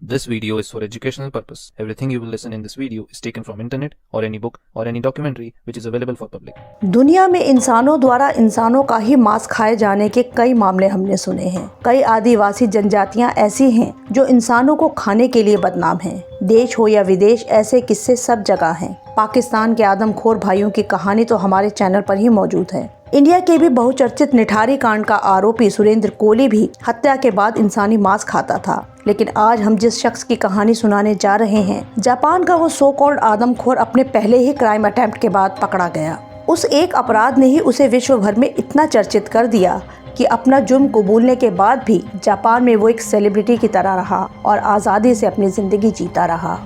This video is for educational purpose. Everything you will listen in this video is taken from internet or any book or any documentary which is available for public. दुनिया में इंसानों द्वारा इंसानों का ही मांस खाए जाने के कई मामले हमने सुने हैं। कई आदिवासी जनजातियां ऐसी हैं जो इंसानों को खाने के लिए बदनाम हैं। देश हो या विदेश, ऐसे किस्से सब जगह हैं। पाकिस्तान के आदमखोर भाइयों की कहानी तो हमारे चैनल पर ही मौजूद है। इंडिया के भी बहुचर्चित निठारी कांड का आरोपी सुरेंद्र कोली भी हत्या के बाद इंसानी मांस खाता था। लेकिन आज हम जिस शख्स की कहानी सुनाने जा रहे हैं, जापान का वो सो कॉल्ड आदमखोर अपने पहले ही क्राइम अटेम्प्ट के बाद पकड़ा गया। उस एक अपराध ने ही उसे विश्व भर में इतना चर्चित कर दिया कि अपना जुर्म कबूलने के बाद भी जापान में वो एक सेलिब्रिटी की तरह रहा और आज़ादी से अपनी जिंदगी जीता रहा।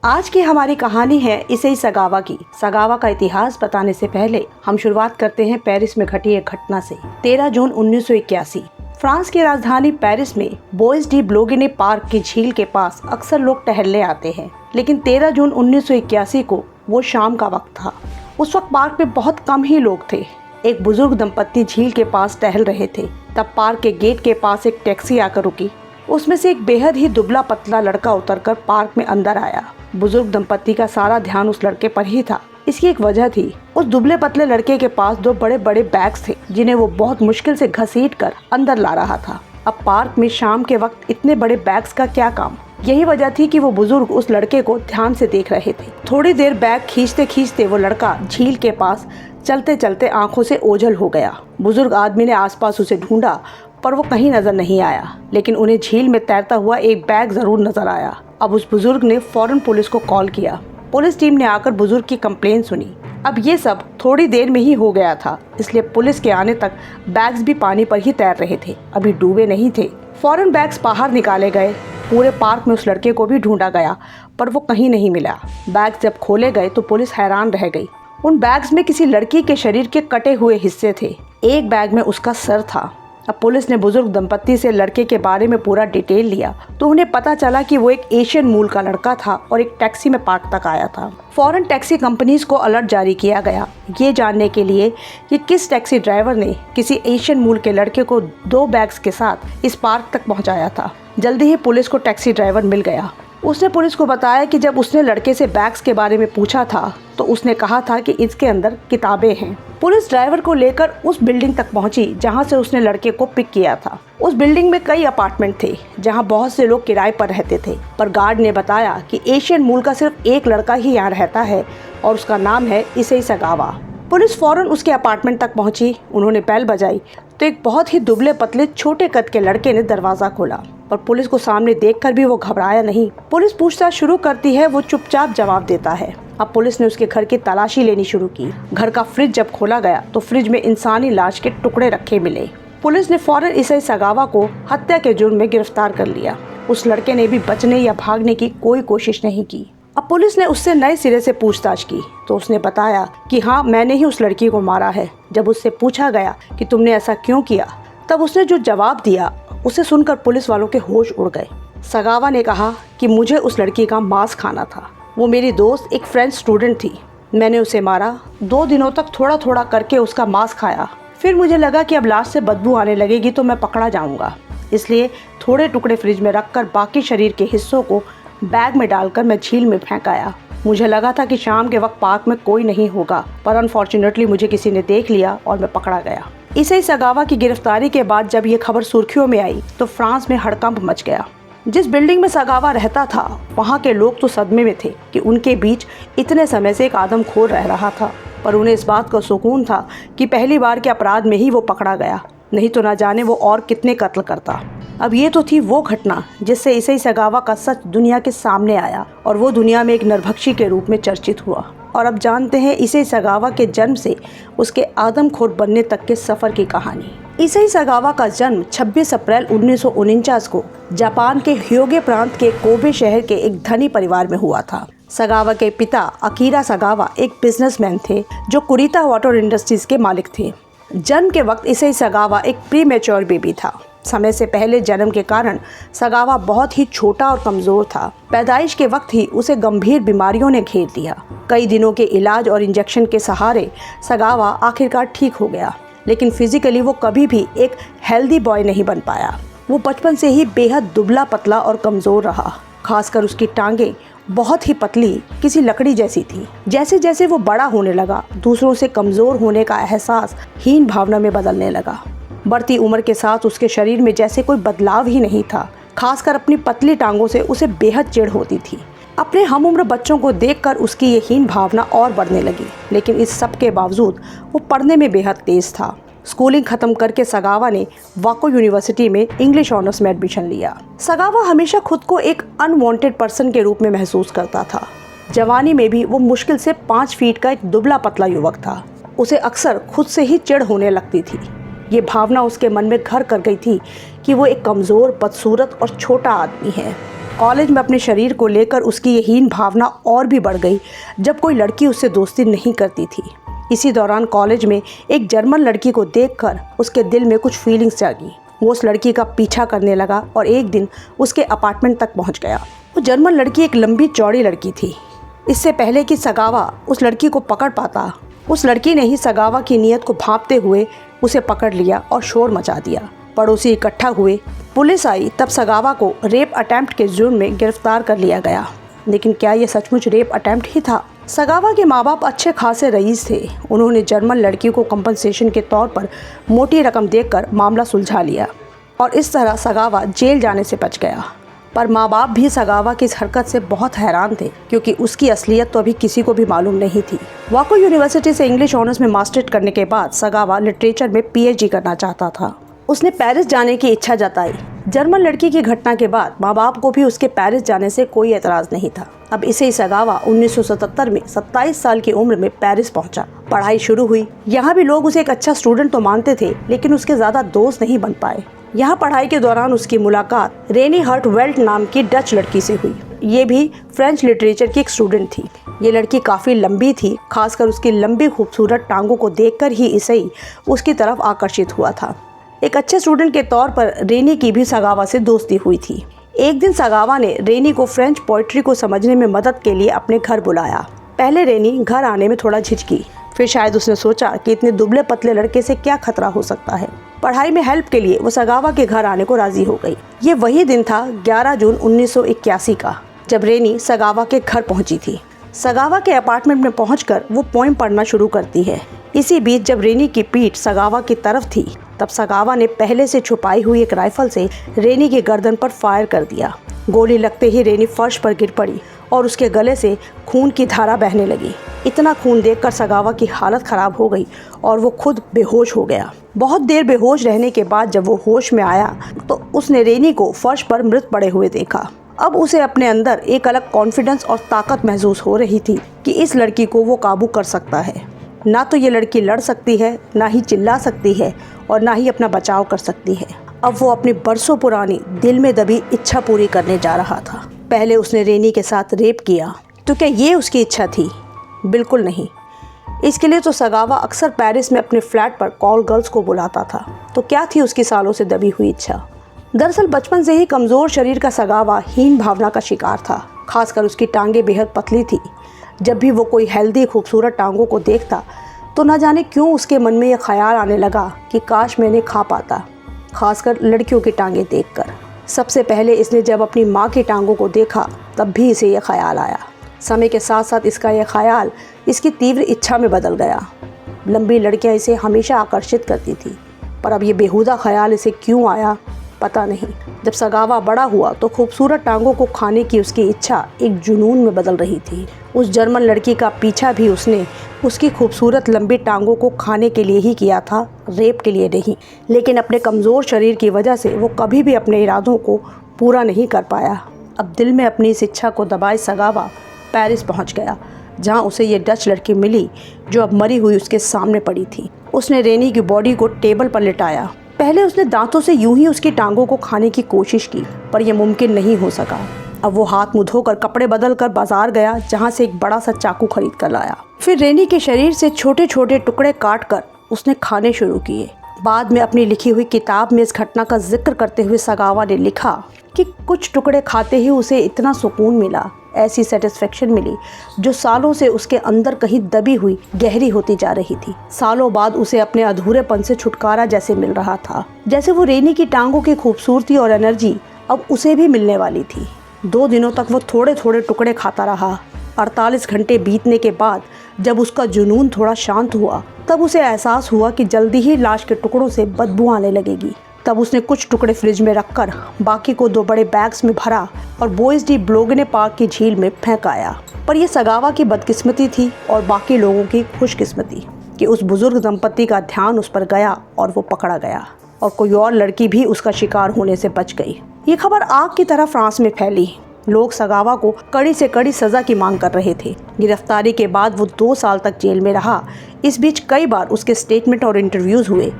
आज की हमारी कहानी है इसेई सगावा की। सगावा का इतिहास बताने से पहले हम शुरुआत करते हैं पेरिस में घटी एक घटना से। 13 जून 1981 फ्रांस की राजधानी पेरिस में बोइस डी ब्लोगिने पार्क की झील के पास अक्सर लोग टहलने आते हैं। लेकिन 13 जून 1981 को वो शाम का वक्त था। उस वक्त पार्क में बहुत कम ही लोग थे। एक बुजुर्ग दंपत्ति झील के पास टहल रहे थे। तब पार्क के गेट के पास एक टैक्सी आकर रुकी। उसमें से एक बेहद ही दुबला पतला लड़का उतरकर पार्क में अंदर आया। बुजुर्ग दंपत्ति का सारा ध्यान उस लड़के पर ही था। इसकी एक वजह थी, उस दुबले पतले लड़के के पास 2 बड़े बड़े बैग्स थे जिन्हें वो बहुत मुश्किल से घसीटकर अंदर ला रहा था। अब पार्क में शाम के वक्त इतने बड़े बैग्स का क्या काम? यही वजह थी कि वो बुजुर्ग उस लड़के को ध्यान से देख रहे थे। थोड़ी देर बैग खींचते खींचते वो लड़का झील के पास चलते चलते आंखों से ओझल हो गया। बुजुर्ग आदमी ने आसपास उसे ढूंढा पर वो कहीं नजर नहीं आया। लेकिन उन्हें झील में तैरता हुआ एक बैग जरूर नजर आया। अब उस बुजुर्ग ने फौरन पुलिस को कॉल किया। पुलिस टीम ने आकर बुजुर्ग की कंप्लेन सुनी। अब ये सब थोड़ी देर में ही हो गया था, इसलिए पुलिस के आने तक बैग्स भी पानी पर ही तैर रहे थे, अभी डूबे नहीं थे। फौरन बैग्स बाहर निकाले गए। पूरे पार्क में उस लड़के को भी ढूंढा गया पर वो कहीं नहीं मिला। बैग्स जब खोले गए तो पुलिस हैरान रह गई। उन बैग्स में किसी लड़की के शरीर के कटे हुए हिस्से थे। एक बैग में उसका सर था। अब पुलिस ने बुजुर्ग दंपत्ति से लड़के के बारे में पूरा डिटेल लिया तो उन्हें पता चला कि वो एक एशियन मूल का लड़का था और एक टैक्सी में पार्क तक आया था। फौरन टैक्सी कंपनीज को अलर्ट जारी किया गया, ये जानने के लिए कि किस टैक्सी ड्राइवर ने किसी एशियन मूल के लड़के को 2 बैग्स के साथ इस पार्क तक पहुंचाया था। जल्दी ही पुलिस को टैक्सी ड्राइवर मिल गया। उसने पुलिस को बताया कि जब उसने लड़के से बैग्स के बारे में पूछा था तो उसने कहा था कि इसके अंदर किताबें हैं। पुलिस ड्राइवर को लेकर उस बिल्डिंग तक पहुंची जहां से उसने लड़के को पिक किया था। उस बिल्डिंग में कई अपार्टमेंट थे जहां बहुत से लोग किराए पर रहते थे, पर गार्ड ने बताया कि एशियन मूल का सिर्फ एक लड़का ही यहाँ रहता है और उसका नाम है इसेई सगावा। पुलिस फौरन उसके अपार्टमेंट तक पहुंची। उन्होंने बेल बजाई तो एक बहुत ही दुबले पतले छोटे कद के लड़के ने दरवाजा खोला, पर पुलिस को सामने देखकर भी वो घबराया नहीं। पुलिस पूछताछ शुरू करती है, वो चुपचाप जवाब देता है। अब पुलिस ने उसके घर की तलाशी लेनी शुरू की। घर का फ्रिज जब खोला गया तो फ्रिज में इंसानी लाश के टुकड़े रखे मिले। पुलिस ने फौरन इसेई सगावा को हत्या के जुर्म में गिरफ्तार कर लिया। उस लड़के ने भी बचने या भागने की कोई कोशिश नहीं की। अब पुलिस ने उससे नए सिरे से पूछताछ की तो उसने बताया कि हाँ, मैंने ही उस लड़की को मारा है। जब उससे पूछा गया कि तुमने ऐसा क्यों किया, तब उसने जो जवाब दिया उसे सुनकर पुलिस वालों के होश उड़ गए। सगावा ने कहा कि मुझे उस लड़की का मांस खाना था। वो मेरी दोस्त एक फ्रेंच स्टूडेंट थी। मैंने उसे मारा। 2 दिनों तक थोड़ा थोड़ा करके उसका मांस खाया। फिर मुझे लगा कि अब लाश से बदबू आने लगेगी तो मैं पकड़ा जाऊंगा, इसलिए थोड़े टुकड़े फ्रिज में रखकर बाकी शरीर के हिस्सों को बैग में डालकर मैं झील में फेंक आया। मुझे लगा था कि शाम के वक्त पार्क में कोई नहीं होगा, पर अनफॉर्चुनेटली मुझे किसी ने देख लिया और मैं पकड़ा गया। इसेई सगावा की गिरफ्तारी के बाद जब ये खबर सुर्खियों में आई तो फ्रांस में हड़कंप मच गया। जिस बिल्डिंग में सगावा रहता था वहाँ के लोग तो सदमे में थे कि उनके बीच इतने समय से एक आदमखोर रह रहा था, पर उन्हें इस बात का सुकून था कि पहली बार के अपराध में ही वो पकड़ा गया, नहीं तो ना जाने वो और कितने कत्ल करता। अब ये तो थी वो घटना जिससे इसेई सगावा का सच दुनिया के सामने आया और वो दुनिया में एक नरभक्षी के रूप में चर्चित हुआ। और अब जानते हैं इसेई सगावा के जन्म से उसके आदमखोर बनने तक के सफर की कहानी। इसेई सगावा का जन्म 26 अप्रैल 1949 को जापान के ह्योगे प्रांत के कोबे शहर के एक धनी परिवार में हुआ था। सगावा के पिता अकीरा सगावा एक बिजनेसमैन थे जो कुरीता वाटर इंडस्ट्रीज के मालिक थे। जन्म के वक्त इसेई सगावा एक प्रीमेच्योर बेबी था। समय से पहले जन्म के कारण सगावा बहुत ही छोटा और कमज़ोर था। पैदाइश के वक्त ही उसे गंभीर बीमारियों ने घेर लिया। कई दिनों के इलाज और इंजेक्शन के सहारे सगावा आखिरकार ठीक हो गया, लेकिन फिजिकली वो कभी भी एक हेल्दी बॉय नहीं बन पाया। वो बचपन से ही बेहद दुबला पतला और कमज़ोर रहा। खासकर उसकी टांगें बहुत ही पतली, किसी लकड़ी जैसी थी। जैसे जैसे वो बड़ा होने लगा, दूसरों से कमज़ोर होने का एहसास हीन भावना में बदलने लगा। बढ़ती उम्र के साथ उसके शरीर में जैसे कोई बदलाव ही नहीं था। खासकर अपनी पतली टांगों से उसे बेहद चिढ़ होती थी। अपने हम उम्र बच्चों को देखकर उसकी ये हीन भावना और बढ़ने लगी। लेकिन इस सब के बावजूद वो पढ़ने में बेहद तेज़ था। स्कूलिंग खत्म करके सगावा ने वाको यूनिवर्सिटी में इंग्लिश ऑनर्स में एडमिशन लिया। सगावा हमेशा खुद को एक अनवांटेड पर्सन के रूप में महसूस करता था। जवानी में भी वो मुश्किल से 5 फीट का एक दुबला पतला युवक था। उसे अक्सर खुद से ही चिढ़ होने लगती थी। ये भावना उसके मन में घर कर गई थी कि वो एक कमज़ोर, बदसूरत और छोटा आदमी है। कॉलेज में अपने शरीर को लेकर उसकी ये हीन भावना और भी बढ़ गई जब कोई लड़की उससे दोस्ती नहीं करती थी। इसी दौरान कॉलेज में एक जर्मन लड़की को देखकर उसके दिल में कुछ फीलिंग्स जागी। वो उस लड़की का पीछा करने लगा और एक दिन उसके अपार्टमेंट तक पहुंच गया। वो जर्मन लड़की एक लंबी चौड़ी लड़की थी। इससे पहले कि सगावा उस लड़की को पकड़ पाता, उस लड़की ने ही सगावा की नीयत को भांपते हुए उसे पकड़ लिया और शोर मचा दिया। पड़ोसी इकट्ठा हुए, पुलिस आई, तब सगावा को रेप अटेम्प्ट के जुर्म में गिरफ्तार कर लिया गया। लेकिन क्या ये सचमुच रेप अटेम्प्ट ही था? सगावा के माँ बाप अच्छे खासे रईस थे। उन्होंने जर्मन लड़की को कंपनसेशन के तौर पर मोटी रकम देकर मामला सुलझा लिया और इस तरह सगावा जेल जाने से बच गया। पर माँ बाप भी सगावा की इस हरकत से बहुत हैरान थे, क्योंकि उसकी असलियत तो अभी किसी को भी मालूम नहीं थी। वाको यूनिवर्सिटी से इंग्लिश ऑनर्स में मास्टरेट करने के बाद सगावा लिटरेचर में PhD करना चाहता था। उसने पेरिस जाने की इच्छा जताई। जर्मन लड़की की घटना के बाद माँ बाप को भी उसके पेरिस जाने से कोई एतराज़ नहीं था। अब इसे ही सगावा 1977 में 27 साल की उम्र में पेरिस पहुंचा। पढ़ाई शुरू हुई। यहाँ भी लोग उसे एक अच्छा स्टूडेंट तो मानते थे, लेकिन उसके ज़्यादा दोस्त नहीं बन पाए। यहाँ पढ़ाई के दौरान उसकी मुलाकात रेनी हर्टवेल्ट नाम की डच लड़की से हुई। ये भी फ्रेंच लिटरेचर की एक स्टूडेंट थी। ये लड़की काफ़ी लंबी थी। खासकर उसकी लंबी खूबसूरत टांगों को देखकर ही ईसाई उसकी तरफ आकर्षित हुआ था। एक अच्छे स्टूडेंट के तौर पर रेनी की भी सगावा से दोस्ती हुई थी। एक दिन सगावा ने रेनी को फ्रेंच पोइट्री को समझने में मदद के लिए अपने घर बुलाया। पहले रेनी घर आने में थोड़ा झिझकी, फिर शायद उसने सोचा कि इतने दुबले पतले लड़के से क्या खतरा हो सकता है। पढ़ाई में हेल्प के लिए वो सगावा के घर आने को राजी हो गई। ये वही दिन था 11 जून 1981 का, जब रेनी सगावा के घर पहुंची थी। सगावा के अपार्टमेंट में पहुंचकर वो पोएम पढ़ना शुरू करती है। इसी बीच जब रेनी की पीठ सगावा की तरफ थी, तब सगावा ने पहले से छुपाई हुई एक राइफल से रेनी के गर्दन पर फायर कर दिया। गोली लगते ही रेनी फर्श पर गिर पड़ी और उसके गले से खून की धारा बहने लगी। इतना खून देखकर सगावा की हालत खराब हो गई और वो खुद बेहोश हो गया। बहुत देर बेहोश रहने के बाद जब वो होश में आया तो उसने रेनी को फर्श पर मृत पड़े हुए देखा। अब उसे अपने अंदर एक अलग कॉन्फिडेंस और ताकत महसूस हो रही थी कि इस लड़की को वो काबू कर सकता है। ना तो ये लड़की लड़ सकती है, ना ही चिल्ला सकती है और ना ही अपना बचाव कर सकती है। अब वो अपनी बरसों पुरानी दिल में दबी इच्छा पूरी करने जा रहा था। पहले उसने रेनी के साथ रेप किया, तो क्या ये उसकी इच्छा थी? बिल्कुल नहीं। इसके लिए तो सगावा अक्सर पेरिस में अपने फ्लैट पर कॉल गर्ल्स को बुलाता था। तो क्या थी उसकी सालों से दबी हुई इच्छा? दरअसल बचपन से ही कमज़ोर शरीर का सगावा हीन भावना का शिकार था। खासकर उसकी टांगें बेहद पतली थी। जब भी वो कोई हेल्दी खूबसूरत टांगों को देखता तो न जाने क्यों उसके मन में यह ख्याल आने लगा कि काश मैंने खा पाता, खासकर लड़कियों की टांगें देखकर। सबसे पहले इसने जब अपनी माँ की टांगों को देखा तब भी इसे यह ख्याल आया। समय के साथ साथ इसका यह ख्याल इसकी तीव्र इच्छा में बदल गया। लंबी लड़कियाँ इसे हमेशा आकर्षित करती थी, पर अब ये बेहुदा ख्याल इसे क्यों आया पता नहीं। जब सगावा बड़ा हुआ तो खूबसूरत टांगों को खाने की उसकी इच्छा एक जुनून में बदल रही थी। उस जर्मन लड़की का पीछा भी उसने उसकी खूबसूरत लंबी टांगों को खाने के लिए ही किया था, रेप के लिए नहीं। लेकिन अपने कमज़ोर शरीर की वजह से वो कभी भी अपने इरादों को पूरा नहीं कर पाया। अब दिल में अपनी इस इच्छा को दबाए सगावा पेरिस पहुंच गया, जहां उसे ये डच लड़की मिली जो अब मरी हुई उसके सामने पड़ी थी। उसने रेनी की बॉडी को टेबल पर लिटाया। पहले उसने दांतों से यूं ही उसकी टांगों को खाने की कोशिश की, पर यह मुमकिन नहीं हो सका। अब वो हाथ मुंह धोकर कपड़े बदल कर बाजार गया, जहां से एक बड़ा सा चाकू खरीद कर लाया। फिर रेनी के शरीर से छोटे छोटे टुकड़े काट कर उसने खाने शुरू किए बाद में अपनी लिखी हुई किताब में इस घटना का जिक्र करते हुए सगावा ने लिखा कि कुछ टुकड़े खाते ही उसे इतना सुकून मिला, ऐसी सेटिस्फेक्शन मिली जो सालों से उसके अंदर कहीं दबी हुई गहरी होती जा रही थी। सालों बाद उसे अपने अधूरेपन से छुटकारा जैसे मिल रहा था, जैसे वो रेनी की टांगों की खूबसूरती और एनर्जी अब उसे भी मिलने वाली थी। 2 दिनों तक वो थोड़े थोड़े टुकड़े खाता रहा। 48 घंटे बीतने के बाद जब उसका जुनून थोड़ा शांत हुआ, तब उसे एहसास हुआ कि जल्दी ही लाश के टुकड़ों से बदबू आने लगेगी। तब उसने कुछ टुकड़े फ्रिज में रखकर बाकी को 2 बड़े बैग्स में भरा और बोइस डी ब्लोगने पार्क की झील में फेंक आया। पर यह सगावा की बदकिस्मती थी और बाकी लोगों की खुशकिस्मती कि उस बुजुर्ग दंपत्ति का ध्यान उस पर गया और वो पकड़ा गया और कोई और लड़की भी उसका शिकार होने से बच गई। ये खबर आग की तरह फ्रांस में फैली। लोग सगावा को कड़ी से कड़ी सजा की मांग कर रहे थे। गिरफ्तारी के बाद वो 2 साल तक जेल में रहा। इस बीच कई बार उसके स्टेटमेंट और इंटरव्यूज़ हुए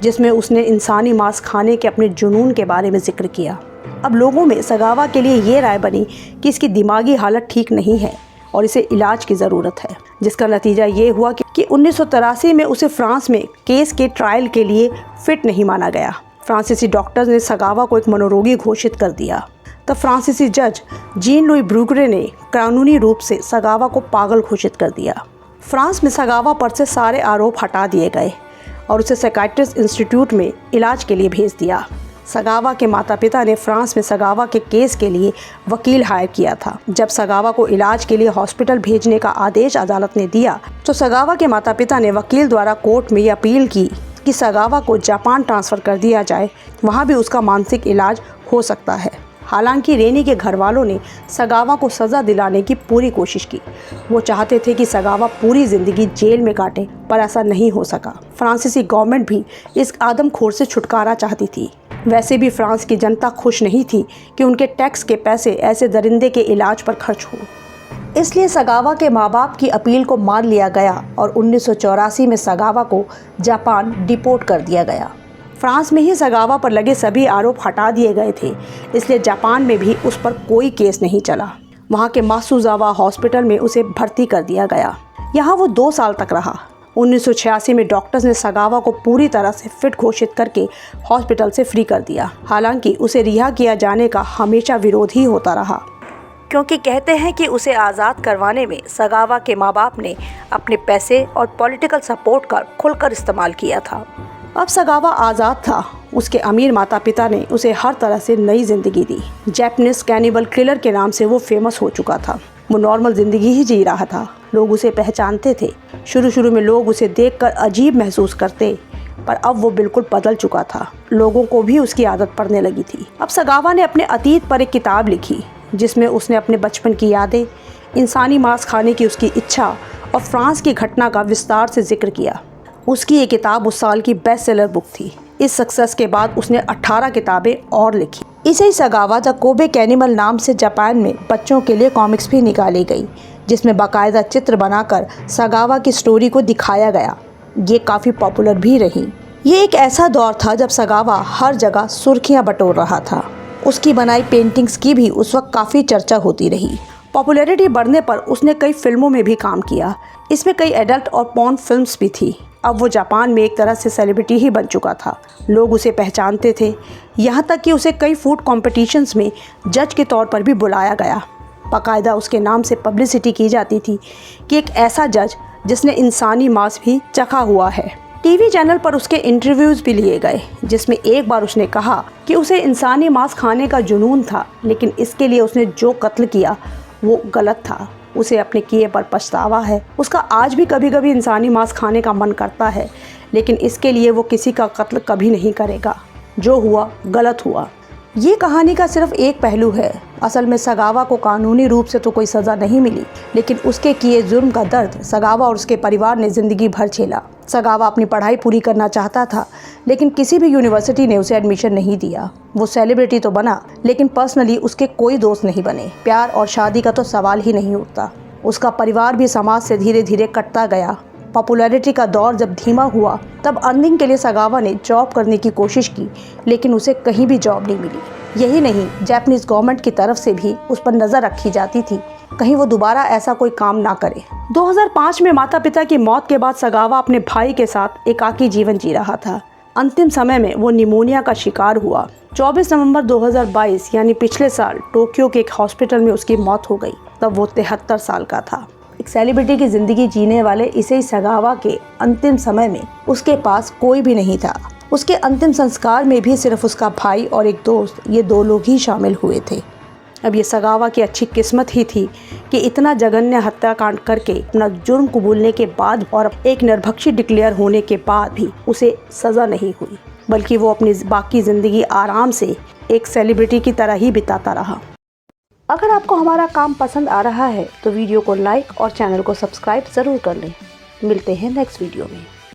जिसमें उसने इंसानी मांस खाने के अपने जुनून के बारे में जिक्र किया। अब लोगों में सगावा के लिए ये राय बनी कि इसकी दिमागी हालत ठीक नहीं है और इसे इलाज की ज़रूरत है, जिसका नतीजा ये हुआ कि 1983 में उसे फ्रांस में केस के ट्रायल के लिए फिट नहीं माना गया। फ्रांसीसी डॉक्टर्स ने सगावा को एक मनोरोगी घोषित कर दिया। तब फ्रांसीसी जज जीन लुई ब्रूगरे ने कानूनी रूप से सगावा को पागल घोषित कर दिया। फ्रांस में सगावा पर से सारे आरोप हटा दिए गए और उसे साइकियाट्रिस्ट इंस्टीट्यूट में इलाज के लिए भेज दिया। सगावा के माता पिता ने फ्रांस में सगावा के केस के लिए वकील हायर किया था। जब सगावा को इलाज के लिए हॉस्पिटल भेजने का आदेश अदालत ने दिया तो सगावा के माता पिता ने वकील द्वारा कोर्ट में ये अपील की कि सगावा को जापान ट्रांसफ़र कर दिया जाए, वहाँ भी उसका मानसिक इलाज हो सकता है। हालांकि रेनी के घर वालों ने सगावा को सज़ा दिलाने की पूरी कोशिश की। वो चाहते थे कि सगावा पूरी ज़िंदगी जेल में काटे, पर ऐसा नहीं हो सका। फ्रांसीसी गवर्नमेंट भी इस आदमखोर से छुटकारा चाहती थी। वैसे भी फ्रांस की जनता खुश नहीं थी कि उनके टैक्स के पैसे ऐसे दरिंदे के इलाज पर खर्च हो। इसलिए सगावा के माँ बाप की अपील को मान लिया गया और 1984 में सगावा को जापान डिपोर्ट कर दिया गया। फ्रांस में ही सगावा पर लगे सभी आरोप हटा दिए गए थे, इसलिए जापान में भी उस पर कोई केस नहीं चला। वहाँ के मात्सुजावा हॉस्पिटल में उसे भर्ती कर दिया गया। यहाँ वो 2 साल तक रहा। 1986 में डॉक्टर्स ने सगावा को पूरी तरह से फिट घोषित करके हॉस्पिटल से फ्री कर दिया। हालांकि उसे रिहा किया जाने का हमेशा विरोध ही होता रहा, क्योंकि कहते हैं कि उसे आज़ाद करवाने में सगावा के माँ बाप ने अपने पैसे और पॉलिटिकल सपोर्ट का खुलकर इस्तेमाल किया था। अब सगावा आज़ाद था। उसके अमीर माता पिता ने उसे हर तरह से नई ज़िंदगी दी। जैपनीज कैनिबल किलर के नाम से वो फेमस हो चुका था। वो नॉर्मल ज़िंदगी ही जी रहा था। लोग उसे पहचानते थे। शुरू में लोग उसे देखकर अजीब महसूस करते, पर अब वो बिल्कुल बदल चुका था। लोगों को भी उसकी आदत पड़ने लगी थी। अब सगावा ने अपने अतीत पर एक किताब लिखी जिसमें उसने अपने बचपन की यादें, इंसानी मांस खाने की उसकी इच्छा और फ्रांस की घटना का विस्तार से जिक्र किया। उसकी ये किताब उस साल की बेस्ट सेलर बुक थी। इस सक्सेस के बाद उसने 18 किताबें और लिखी। इसे सगावा द कोबे कैनिबल नाम से जापान में बच्चों के लिए कॉमिक्स भी निकाली गई, जिसमें बाकायदा चित्र बनाकर सगावा की स्टोरी को दिखाया गया। ये काफ़ी पॉपुलर भी रही। ये एक ऐसा दौर था जब सगावा हर जगह सुर्खियां बटोर रहा था। उसकी बनाई पेंटिंग्स की भी उस वक्त काफ़ी चर्चा होती रही। पॉपुलैरिटी बढ़ने पर उसने कई फिल्मों में भी काम किया। इसमें कई एडल्ट और पॉर्न फिल्म्स भी थी। अब वो जापान में एक तरह से सेलिब्रिटी ही बन चुका था। लोग उसे पहचानते थे, यहाँ तक कि उसे कई फूड कॉम्पिटिशन्स में जज के तौर पर भी बुलाया गया। बाकायदा उसके नाम से पब्लिसिटी की जाती थी कि एक ऐसा जज जिसने इंसानी मांस भी चखा हुआ है। टीवी चैनल पर उसके इंटरव्यूज़ भी लिए गए, जिसमें एक बार उसने कहा कि उसे इंसानी मांस खाने का जुनून था, लेकिन इसके लिए उसने जो कत्ल किया वो गलत था। उसे अपने किए पर पछतावा है। उसका आज भी कभी कभी इंसानी मांस खाने का मन करता है, लेकिन इसके लिए वो किसी का कत्ल कभी नहीं करेगा। जो हुआ गलत हुआ। ये कहानी का सिर्फ एक पहलू है। असल में सगावा को कानूनी रूप से तो कोई सज़ा नहीं मिली, लेकिन उसके किए जुर्म का दर्द सगावा और उसके परिवार ने ज़िंदगी भर झेला। सगावा अपनी पढ़ाई पूरी करना चाहता था, लेकिन किसी भी यूनिवर्सिटी ने उसे एडमिशन नहीं दिया। वो सेलिब्रिटी तो बना, लेकिन पर्सनली उसके कोई दोस्त नहीं बने। प्यार और शादी का तो सवाल ही नहीं उठता। उसका परिवार भी समाज से धीरे धीरे कटता गया। पॉपुलैरिटी का दौर जब धीमा हुआ, तब अर्निंग के लिए सगावा ने जॉब करने की कोशिश की, लेकिन उसे कहीं भी जॉब नहीं मिली। यही नहीं, जापानीज गवर्नमेंट की तरफ से भी उस पर नज़र रखी जाती थी, कहीं वो दोबारा ऐसा कोई काम ना करे। 2005 में माता पिता की मौत के बाद सगावा अपने भाई के साथ एकाकी जीवन जी रहा था। अंतिम समय में वो निमोनिया का शिकार हुआ। 24 नवंबर 2022 यानी पिछले साल टोक्यो के एक हॉस्पिटल में उसकी मौत हो गई। तब वो 73 साल का था। एक सेलिब्रिटी की जिंदगी जीने वाले इसेई सगावा के अंतिम समय में उसके पास कोई भी नहीं था। उसके अंतिम संस्कार में भी सिर्फ उसका भाई और एक दोस्त, ये 2 लोग ही शामिल हुए थे। अब ये सगावा की अच्छी किस्मत ही थी कि इतना जघन्य हत्याकांड करके अपना जुर्म कबूलने के बाद और एक निर्भक्षी डिक्लेयर होने के बाद भी उसे सज़ा नहीं हुई, बल्कि वो अपनी बाकी ज़िंदगी आराम से एक सेलिब्रिटी की तरह ही बिताता रहा। अगर आपको हमारा काम पसंद आ रहा है तो वीडियो को लाइक और चैनल को सब्सक्राइब ज़रूर कर लें। मिलते हैं नेक्स्ट वीडियो में।